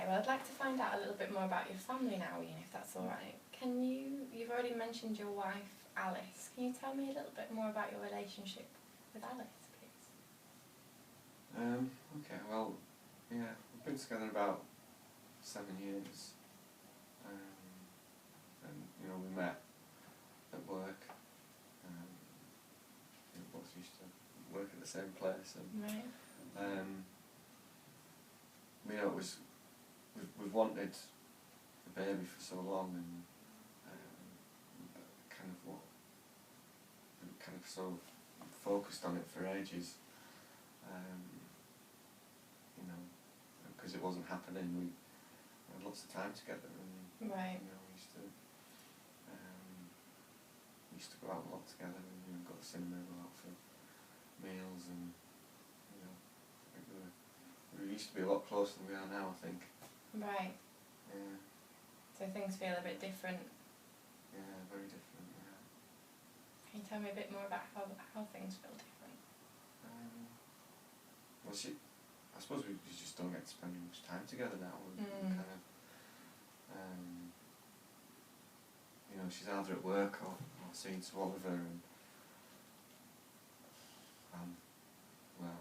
well, I'd like to find out a little bit more about your family now, Ian, if that's all right. You've already mentioned your wife, Alice. Can you tell me a little bit more about your relationship with Alice, please? Okay, well, yeah, we've been together about 7 years. And, you know, we met at work. We both used to work at the same place. And, Right. you know, we've wanted a baby for so long, and kind of so focused on it for ages. You know, because it wasn't happening, we had lots of time together, and Right. you know, we used to go out a lot together, and you know, go to the cinema, go out for meals, and you know, we used to be a lot closer than we are now, I think. Right. Yeah. So things feel a bit different. Yeah, very different. Yeah. Can you tell me a bit more about how things feel different? Well, I suppose we just don't get to spend much time together now. We kind of, you know, she's either at work or seeing to Oliver, and well,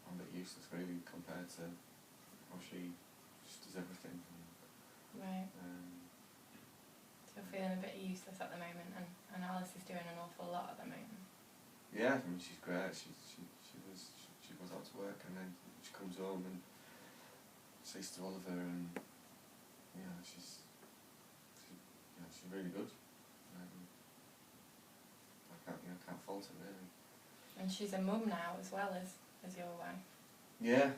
I'm a bit useless really compared to how she just does everything. Right. So you're feeling a bit useless at the moment, and Alice is doing an awful lot at the moment. Yeah, I mean, she's great. She goes out to work, and then she comes home and sees to Oliver, and you know, she's really good. I can't fault her really. And she's a mum now as well as your wife. Yeah.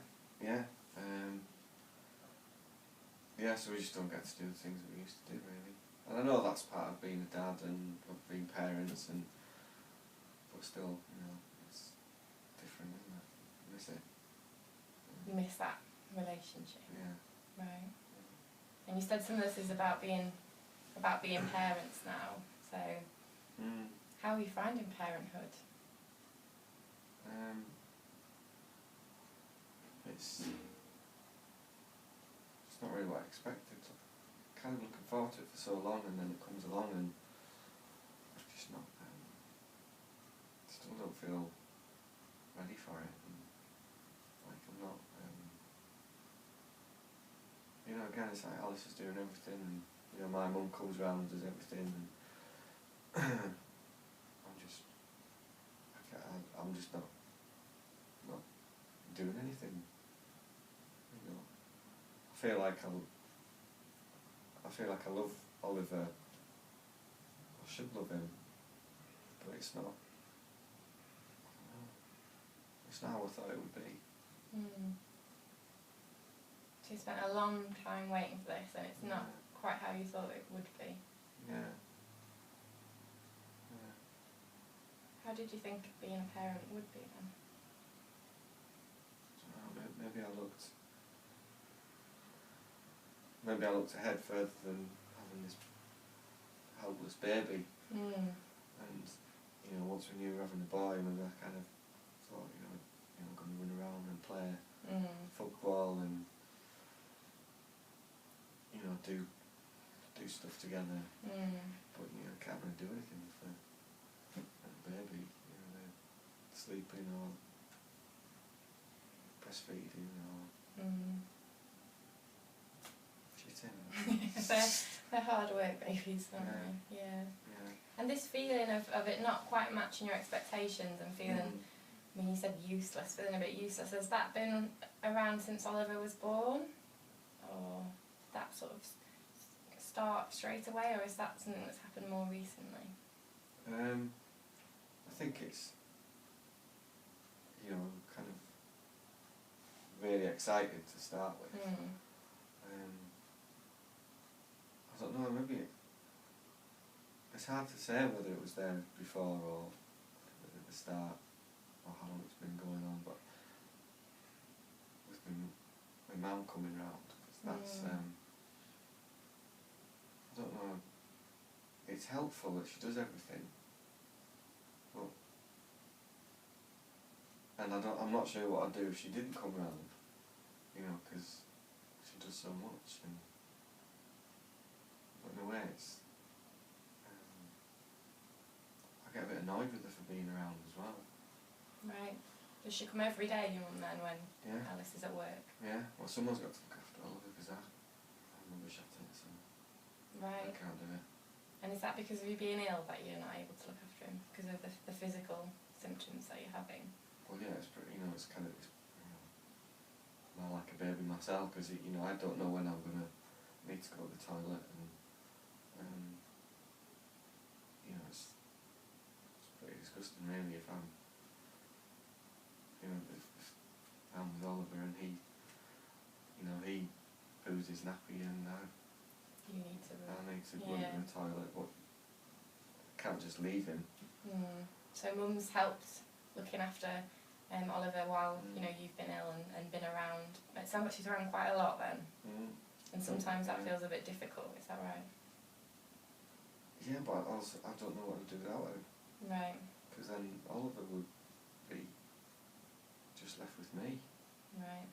Yeah, so we just don't get to do the things that we used to do really. And I know that's part of being a dad and of being parents, but still, you know, it's different, isn't it? I miss it. You miss that relationship. Yeah. Right. And you said some of this is about being parents now. So how are you finding parenthood? It's not really what I expected. I'm kind of looking forward to it for so long, and then it comes along, and I'm just not. Still don't feel ready for it. And, like, I'm not. You know, again, it's like Alice is doing everything, and you know, my mum comes round and does everything, and I'm just not doing anything. You know, I feel like I love Oliver. I should love him, but it's not. It's not how I thought it would be. So you spent a long time waiting for this, and it's not quite how you thought it would be. Yeah. How did you think being a parent would be then? Maybe I looked ahead further than having this helpless baby. And you know, once we knew we were having a boy, maybe I kind of thought, you know, going to run around and play football and you know, do stuff together. But you know, I can't really do anything with a baby. You know, they're sleeping or breastfeeding or shitting. They're hard work babies, aren't they? Yeah. And this feeling of it not quite matching your expectations and feeling, I mean, you said useless, feeling a bit useless, has that been around since Oliver was born? Or did that sort of start straight away, or is that something that's happened more recently? I think it's, you know, kind of really excited to start with. I don't know, maybe it's hard to say whether it was there before or at the start, or how long it's been going on, but with my mum coming round, that's, I don't know, it's helpful that she does everything, but, and I'm not sure what I'd do if she didn't come round, you know, because she does so much, and but in a way it's I get a bit annoyed with her for being around as well. Right. Does she come every day, your mum, then, when Yeah. Alice is at work? Yeah, well someone's got to look after Oliver because I'm rubbish at it, so Right. I can't do it. And is that because of you being ill that you're not able to look after him? Because of the physical symptoms that you're having? Well, yeah, it's pretty, it's kind of, I'm like a baby myself because, I don't know when I'm going to need to go to the toilet, and, it's pretty disgusting really if I'm, if I'm with Oliver and he poos his nappy and You need to. I need to go to the toilet, but I can't just leave him. So mum's helped looking after Oliver while you've been ill and been around. It sounds like she's around quite a lot then. And sometimes that feels a bit difficult, is that right? Yeah, but also I don't know what to do without him. Right. Because then Oliver would be just left with me. Right.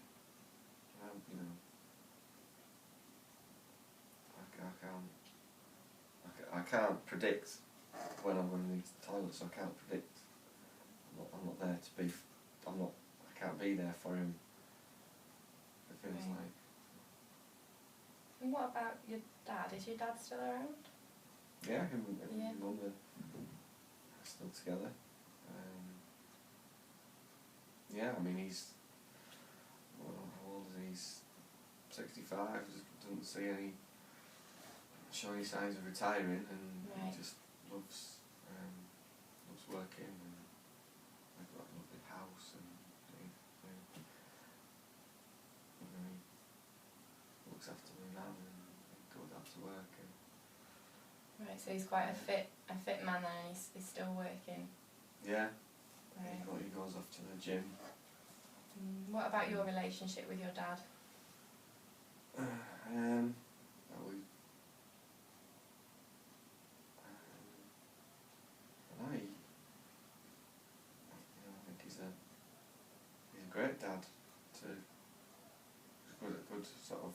I can't predict when I'm going to need the toilet, so I can't predict. I'm not there to be. I can't be there for him. It feels like. And what about your dad? Is your dad still around? Yeah, him and Mum are still together. Yeah, I mean he's. Well, how old is he? He's 65. Doesn't show any signs of retiring, and he just loves working, and they've got a lovely house, and he looks after the nan and goes out to work. Right, so he's quite a fit man then, and he's still working. Yeah. Right. He goes off to the gym. What about your relationship with your dad? I think he's a great dad. He's good sort of.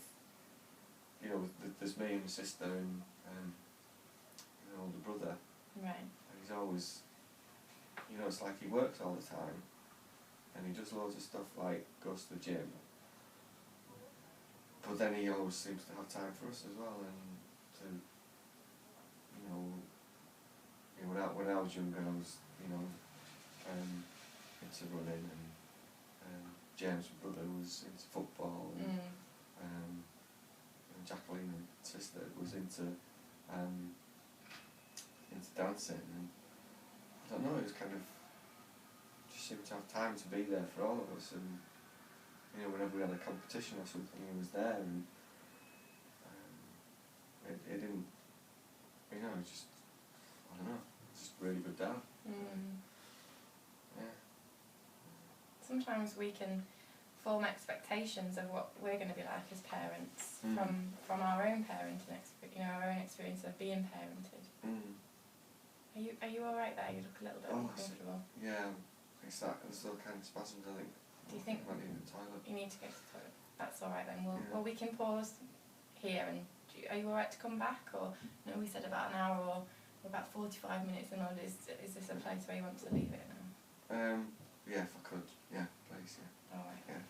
There's me and my sister and an older brother. Right. And he's always, it's like he works all the time, and he does loads of stuff like goes to the gym. But then he always seems to have time for us as well, and to, when I was younger, I was, into running, and James, my brother, was into football, and Jacqueline, my sister, was into dancing, and I don't know, it was kind of, just seemed to have time to be there for all of us, and whenever we had a competition or something, he was there, and it didn't, just, I don't know, just a really good dad. Yeah. Sometimes we can form expectations of what we're going to be like as parents from our own parenting our own experience of being parented. Are you all right there? You look a little bit uncomfortable. Yeah, it's still kind of spasms, I think. Do you think I might need the toilet? You need to go to the toilet? That's all right then. Well, we can pause here, and are you all right to come back? Or we said about an hour or about 45 minutes, and is this a place where you want to leave it now? Yeah, if I could. Yeah, please. Yeah. All right. Yeah.